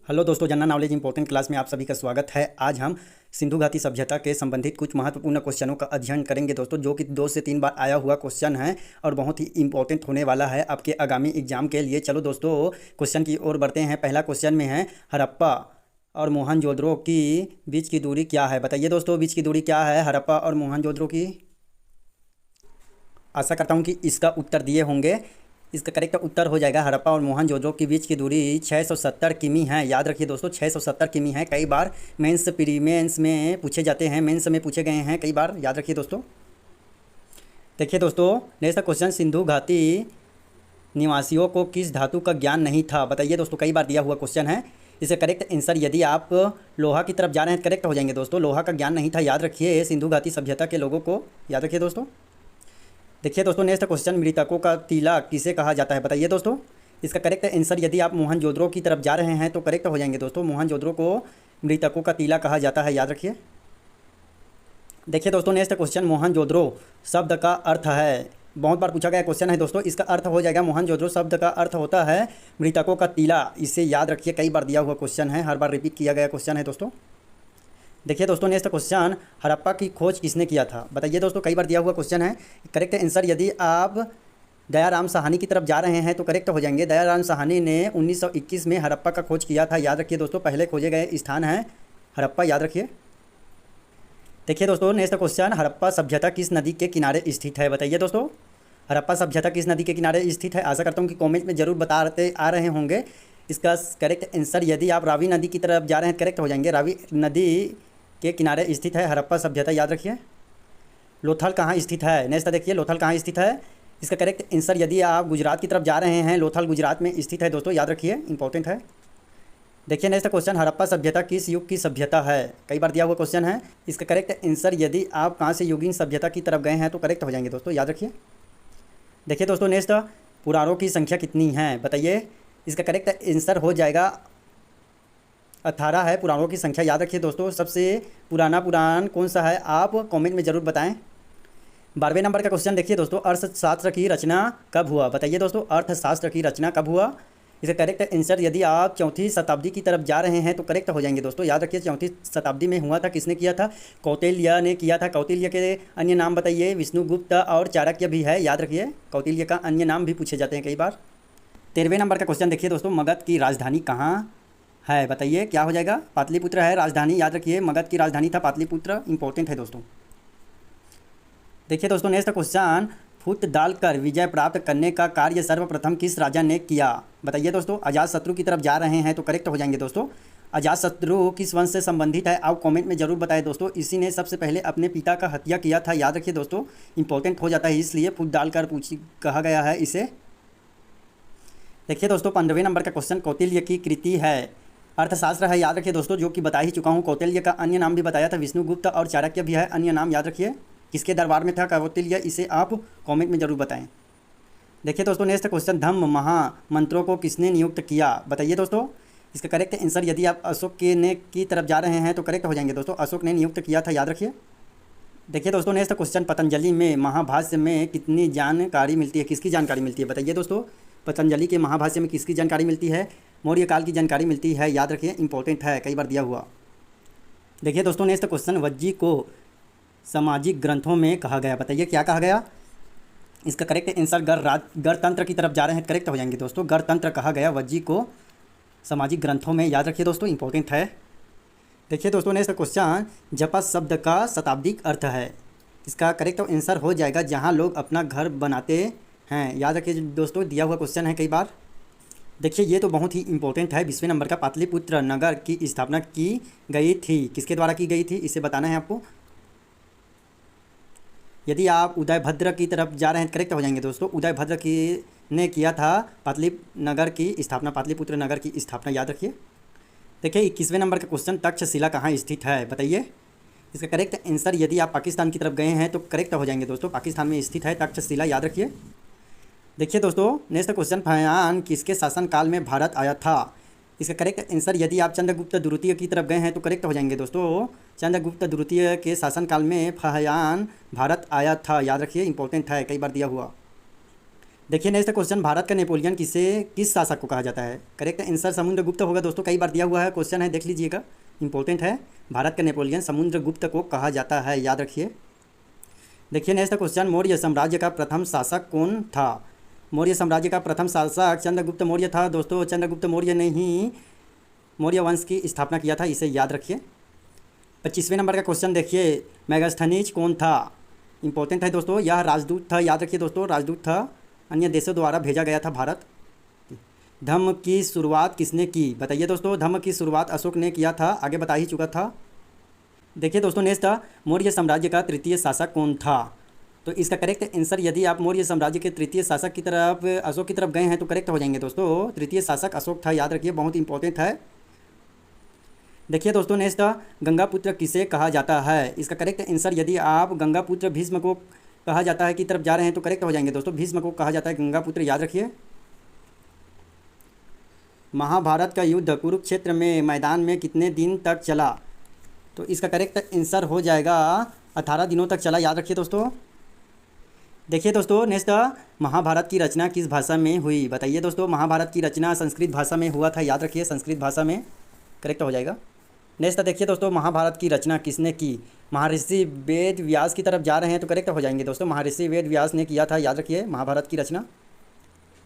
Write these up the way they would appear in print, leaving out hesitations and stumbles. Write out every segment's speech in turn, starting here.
Hello दोस्तों, general knowledge important class में आप सभी का स्वागत है। आज हम सिंधु घाटी सभ्यता के संबंधित कुछ महत्वपूर्ण क्वेश्चनों का अध्ययन करेंगे दोस्तों, जो कि 2 से 3 बार आया हुआ क्वेश्चन है और बहुत ही इंपॉर्टेंट होने वाला है आपके आगामी एग्जाम के लिए। चलो दोस्तों, क्वेश्चन की ओर बढ़ते हैं। पहला क्वेश्चन में है, हड़प्पा और मोहनजोदड़ो की बीच की दूरी क्या है? बताइए दोस्तों, बीच की दूरी क्या है हड़प्पा और मोहनजोदड़ो की? आशा करता हूँ कि इसका उत्तर दिए होंगे। इसका करेक्ट उत्तर हो जाएगा, हड़प्पा और मोहनजोदड़ो के बीच की दूरी 670 किमी है। याद रखिए दोस्तों, 670 किमी है। कई बार मेंस प्रीमेंस में पूछे जाते हैं, मेंस में पूछे गए हैं कई बार, याद रखिए दोस्तों। देखिए दोस्तों, नेक्स्ट क्वेश्चन, सिंधु घाटी निवासियों को किस धातु का ज्ञान नहीं था? बताइए दोस्तों, कई बार दिया हुआ क्वेश्चन है। इसे करेक्ट आंसर, यदि आप लोहा की तरफ जा रहे हैं करेक्ट हो जाएंगे दोस्तों। लोहा का ज्ञान नहीं था, याद रखिए, सिंधु घाटी सभ्यता के लोगों को, याद रखिए दोस्तों। देखिए दोस्तों, नेक्स्ट क्वेश्चन, मृतकों का टीला किसे कहा जाता है? बताइए दोस्तों, इसका करेक्ट आंसर, यदि आप मोहनजोदड़ो की तरफ जा रहे हैं तो करेक्ट हो जाएंगे दोस्तों। मोहनजोदड़ो को मृतकों का टीला कहा जाता है, याद रखिए। देखिए दोस्तों, नेक्स्ट क्वेश्चन, मोहनजोदड़ो शब्द का अर्थ है, बहुत बार पूछा गया क्वेश्चन है दोस्तों। इसका अर्थ हो जाएगा, मोहनजोदड़ो शब्द का अर्थ होता है मृतकों का टीला। इसे याद रखिए, कई बार दिया हुआ क्वेश्चन है, हर बार रिपीट किया गया क्वेश्चन है दोस्तों। देखिए दोस्तों, नेक्स्ट क्वेश्चन, हड़प्पा की खोज किसने किया था? बताइए दोस्तों, कई बार दिया हुआ क्वेश्चन है। करेक्ट आंसर, यदि आप दयाराम साहनी की तरफ जा रहे हैं तो करेक्ट हो जाएंगे। दयाराम साहनी ने 1921 में हड़प्पा का खोज किया था, याद रखिए दोस्तों। पहले खोजे गए स्थान है हड़प्पा, याद रखिए। देखिए दोस्तों, नेक्स्ट क्वेश्चन, हड़प्पा सभ्यता किस नदी के किनारे स्थित है? बताइए दोस्तों, हड़प्पा सभ्यता किस नदी के किनारे स्थित है? आशा करता हूँ कि कॉमेंट में जरूर बताते आ रहे होंगे। इसका करेक्ट आंसर, यदि आप रावी नदी की तरफ जा रहे हैं करेक्ट हो जाएंगे। रावी नदी के किनारे स्थित है हड़प्पा सभ्यता, याद रखिए। लोथल कहाँ स्थित है? नेक्स्ट देखिए, लोथल कहाँ स्थित है? इसका करेक्ट आंसर, यदि आप गुजरात की तरफ जा रहे हैं, लोथल गुजरात में स्थित है दोस्तों, याद रखिए, इंपॉर्टेंट है। देखिए नेक्स्ट क्वेश्चन, हड़प्पा सभ्यता किस युग की सभ्यता है? कई बार दिया हुआ क्वेश्चन है। इसका करेक्ट आंसर, यदि आप कहाँ से युगीन सभ्यता की तरफ गए हैं तो करेक्ट हो जाएंगे दोस्तों, याद रखिए। देखिए दोस्तों, नेक्स्ट, पुराणों की संख्या कितनी है? बताइए। इसका करेक्ट आंसर हो जाएगा 18 है पुराणों की संख्या, याद रखिए दोस्तों। सबसे पुराना पुराण कौन सा है, आप कमेंट में ज़रूर बताएं। 12वें नंबर का क्वेश्चन देखिए दोस्तों, अर्थशास्त्र की रचना कब हुआ? बताइए दोस्तों, अर्थशास्त्र की रचना कब हुआ? इसका करेक्ट आंसर, यदि आप 4वीं शताब्दी की तरफ जा रहे हैं तो करेक्ट हो जाएंगे दोस्तों, याद रखिए। 4वीं शताब्दी में हुआ था। किसने किया था? कौटिल्य ने किया था। कौटिल्य के अन्य नाम बताइए। विष्णुगुप्त और चाणक्य भी है, याद रखिए। कौटिल्य का अन्य नाम भी पूछे जाते हैं कई बार। 13वें नंबर का क्वेश्चन देखिए दोस्तों, मगध की राजधानी कहाँ है? बताइए, क्या हो जाएगा? पाटलिपुत्र है राजधानी, याद रखिए। मगध की राजधानी था पाटलिपुत्र, इंपॉर्टेंट है दोस्तों। देखिए दोस्तों, नेक्स्ट क्वेश्चन, फुट डालकर विजय प्राप्त करने का कार्य सर्वप्रथम किस राजा ने किया? बताइए दोस्तों, अजातशत्रु की तरफ जा रहे हैं तो करेक्ट हो जाएंगे दोस्तों। अजातशत्रु किस वंश से संबंधित है, आप कमेंट में जरूर बताएं दोस्तों। इसी ने सबसे पहले अपने पिता का हत्या किया था, याद रखिए दोस्तों, इंपॉर्टेंट हो जाता है, इसलिए फुट डालकर कहा गया है इसे। देखिए दोस्तों, 15वें नंबर का क्वेश्चन, कौटिल्य की कृति है, अर्थशास्त्र है, याद रखिए दोस्तों, जो कि बता ही चुका हूँ। कौटिल्य का अन्य नाम भी बताया था, विष्णुगुप्त और चाणक्य भी है अन्य नाम, याद रखिए। किसके दरबार में था कौटिल्य, इसे आप कमेंट में जरूर बताएं। देखिए दोस्तों, नेक्स्ट क्वेश्चन, धम्म महामंत्रों को किसने नियुक्त किया? बताइए दोस्तों, इसका करेक्ट आंसर, यदि आप अशोक के ने की तरफ जा रहे हैं तो करेक्ट हो जाएंगे दोस्तों, अशोक ने नियुक्त किया था, याद रखिए। देखिए दोस्तों, नेक्स्ट क्वेश्चन, पतंजलि में महाभाष्य में कितनी जानकारी मिलती है? किसकी जानकारी मिलती है? बताइए दोस्तों, पतंजलि के महाभाष्य में किसकी जानकारी मिलती है? मौर्य काल की जानकारी मिलती है, याद रखिए, इंपॉर्टेंट है, कई बार दिया हुआ। देखिए दोस्तों, नेक्स्ट क्वेश्चन, वज्जी को सामाजिक ग्रंथों में कहा गया? बताइए, क्या कहा गया? इसका करेक्ट आंसर, गणतंत्र की तरफ जा रहे हैं करेक्ट हो जाएंगे दोस्तों, गणतंत्र कहा गया वज्जी को सामाजिक ग्रंथों में, याद रखिए दोस्तों, इंपॉर्टेंट है। देखिए दोस्तों, नेक्स्ट क्वेश्चन, जपा शब्द का शताब्दिक अर्थ है? इसका करेक्ट आंसर हो जाएगा, जहाँ लोग अपना घर बनाते हैं, याद रखिए दोस्तों, दिया हुआ क्वेश्चन है कई बार। देखिए, ये तो बहुत ही इंपॉर्टेंट है। 20वें नंबर का, पाटलिपुत्र नगर की स्थापना की गई थी, किसके द्वारा की गई थी, इसे बताना है आपको। यदि आप उदयभद्र की तरफ जा रहे हैं करेक्ट हो जाएंगे दोस्तों, उदयभद्र की ने किया था पाटलिनगर की स्थापना, पाटलिपुत्र नगर की स्थापना, याद रखिए। देखिए 21वें नंबर का क्वेश्चन, तक्षशिला कहाँ स्थित है? बताइए। इसका करेक्ट आंसर, यदि आप पाकिस्तान की तरफ गए हैं तो करेक्ट हो जाएंगे दोस्तों, पाकिस्तान में स्थित है तक्षशिला, याद रखिए। देखिए दोस्तों, नेक्स्ट क्वेश्चन, फहियान किसके शासनकाल में भारत आया था? इसका करेक्ट आंसर, यदि आप चंद्रगुप्त द्वितीय की तरफ गए हैं तो करेक्ट हो जाएंगे दोस्तों, चंद्रगुप्त द्वितीय के शासनकाल में फहियान भारत आया था, याद रखिए, इंपॉर्टेंट है, कई बार दिया हुआ। देखिए नेक्स्ट क्वेश्चन, भारत का नेपोलियन किस शासक को कहा जाता है? करेक्ट आंसर समुद्रगुप्त होगा दोस्तों, कई बार दिया हुआ है क्वेश्चन है, देख लीजिएगा, इंपॉर्टेंट है। भारत का नेपोलियन समुद्रगुप्त को कहा जाता है, याद रखिए। देखिए नेक्स्ट क्वेश्चन, मौर्य साम्राज्य का प्रथम शासक कौन था? मौर्य साम्राज्य का प्रथम शासक चंद्रगुप्त मौर्य था दोस्तों। चंद्रगुप्त मौर्य ने ही मौर्य वंश की स्थापना किया था, इसे याद रखिए। 25वें नंबर का क्वेश्चन देखिए, मेगास्थनीज कौन था? इंपॉर्टेंट है दोस्तों, यह राजदूत था, याद रखिए दोस्तों, राजदूत था, अन्य देशों द्वारा भेजा गया था भारत। धम्म की शुरुआत किसने की? बताइए दोस्तों, धम्म की शुरुआत अशोक ने किया था, आगे बता ही चुका था। देखिए दोस्तों नेक्स्ट, मौर्य साम्राज्य का तृतीय शासक कौन था? तो इसका करेक्ट आंसर, यदि आप मौर्य साम्राज्य के तृतीय शासक की तरफ अशोक की तरफ गए हैं तो करेक्ट हो जाएंगे दोस्तों। तृतीय शासक अशोक था, याद रखिए, बहुत इंपॉर्टेंट है। देखिए दोस्तों नेक्स्ट, गंगापुत्र किसे कहा जाता है? इसका करेक्ट आंसर, यदि आप गंगापुत्र भीष्म को कहा जाता है की तरफ जा रहे हैं तो करेक्ट हो जाएंगे दोस्तों। भीष्म को कहा जाता है गंगापुत्र, याद रखिए। महाभारत का युद्ध कुरुक्षेत्र में मैदान में कितने दिन तक चला? तो इसका करेक्ट आंसर हो जाएगा 18 दिनों तक चला, याद रखिए दोस्तों। देखिए दोस्तों नेक्स्ट, महाभारत की रचना किस भाषा में हुई? बताइए दोस्तों, महाभारत की रचना संस्कृत भाषा में हुआ था, याद रखिए, संस्कृत भाषा में करेक्ट हो जाएगा। नेक्स्ट देखिए दोस्तों, महाभारत की रचना किसने की? महर्षि वेद व्यास की तरफ जा रहे हैं तो करेक्ट हो जाएंगे दोस्तों। महर्षि वेद व्यास ने किया था, याद रखिए, महाभारत की रचना।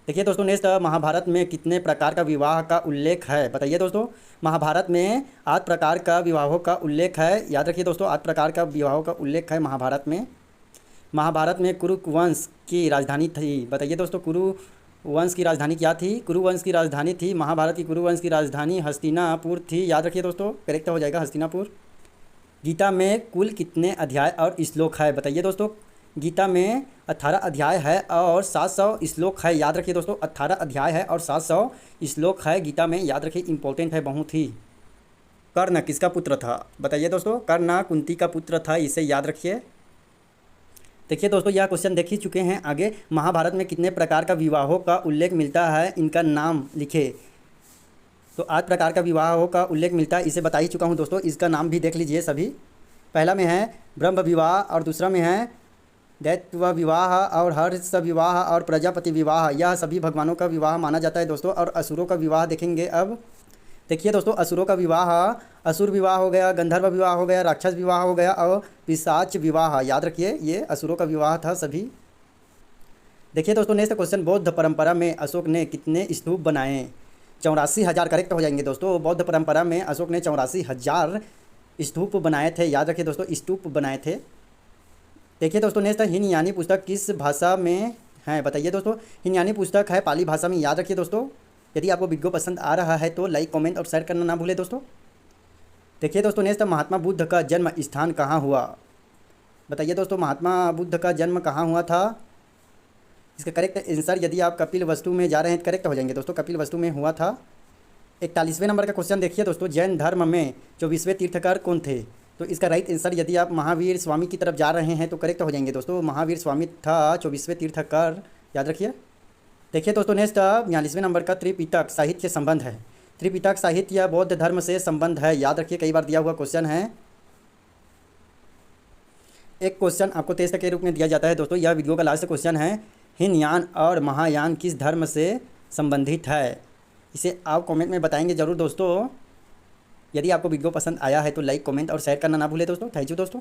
देखिए दोस्तों नेक्स्ट, महाभारत में कितने प्रकार का विवाह का उल्लेख है? बताइए दोस्तों, महाभारत में 8 प्रकार का विवाहों का उल्लेख है, याद रखिए दोस्तों, 8 प्रकार का विवाहों का उल्लेख है महाभारत में। महाभारत में कुरु वंश की राजधानी थी, बताइए दोस्तों, कुरु वंश की राजधानी क्या थी? कुरु वंश की राजधानी थी, महाभारत की कुरु वंश की राजधानी हस्तिनापुर थी, याद रखिए दोस्तों, करेक्ट हो जाएगा हस्तिनापुर। गीता में कुल कितने अध्याय और श्लोक है? बताइए दोस्तों, गीता में 18 अध्याय है और 700 श्लोक है, याद रखिए दोस्तों, 18 अध्याय है और 700 श्लोक है गीता में, याद रखिए, इंपॉर्टेंट है बहुत ही। कर्ण किसका पुत्र था? बताइए दोस्तों, कर्ण कुंती का पुत्र था, इसे याद रखिए। देखिए दोस्तों, यह क्वेश्चन देख ही चुके हैं। आगे, महाभारत में कितने प्रकार का विवाहों का उल्लेख मिलता है, इनका नाम लिखे। तो 8 प्रकार का विवाहों का उल्लेख मिलता है, इसे बता ही चुका हूँ दोस्तों, इसका नाम भी देख लीजिए सभी। पहला में है ब्रह्म विवाह और दूसरा में है दैत्य विवाह और हर्ष विवाह और प्रजापति विवाह, यह सभी भगवानों का विवाह माना जाता है दोस्तों। और असुरों का विवाह देखेंगे अब। देखिए दोस्तों, असुरों का विवाह, असुर विवाह हो गया, गंधर्व विवाह हो गया, राक्षस विवाह हो गया और पिशाच विवाह, याद रखिए, ये असुरों का विवाह था सभी। देखिए दोस्तों नेक्स्ट क्वेश्चन, बौद्ध परंपरा में अशोक ने कितने स्तूप बनाए? 84,000 करेक्ट हो जाएंगे दोस्तों। बौद्ध परंपरा में अशोक ने 84,000 स्तूप बनाए थे, याद रखिए दोस्तों, स्तूप बनाए थे। देखिए दोस्तों नेक्स्ट, हिनयानी पुस्तक किस भाषा में है? बताइए दोस्तों, हिनयानी पुस्तक है पाली भाषा में, याद रखिए दोस्तों। यदि आपको वीडियो पसंद आ रहा है तो लाइक, कमेंट और शेयर करना ना भूलें दोस्तों। देखिए दोस्तों नेक्स्ट, महात्मा बुद्ध का जन्म स्थान कहाँ हुआ? बताइए दोस्तों, महात्मा बुद्ध का जन्म कहाँ हुआ था? इसका करेक्ट आंसर, यदि आप कपिल वस्तु में जा रहे हैं तो करेक्ट हो जाएंगे दोस्तों, कपिल वस्तु में हुआ था। 41वें नंबर का क्वेश्चन देखिए दोस्तों, जैन धर्म में 24वें तीर्थकर कौन थे? तो इसका राइट आंसर, यदि आप महावीर स्वामी की तरफ जा रहे हैं तो करेक्ट हो जाएंगे दोस्तों, महावीर स्वामी था 24वें तीर्थकर, याद रखिए। देखिए दोस्तों नेक्स्ट, 42वें नंबर का त्रिपिटक साहित्य संबंध है। त्रिपिटक साहित्य या बौद्ध धर्म से संबंध है, याद रखिए, कई बार दिया हुआ क्वेश्चन है। एक क्वेश्चन आपको टेस्ट के रूप में दिया जाता है दोस्तों, यह वीडियो का लास्ट क्वेश्चन है, हीनयान और महायान किस धर्म से संबंधित है? इसे आप कमेंट में बताएंगे ज़रूर दोस्तों। यदि आपको वीडियो पसंद आया है तो लाइक, कमेंट और शेयर करना ना भूलें दोस्तों। थैंक यू दोस्तों।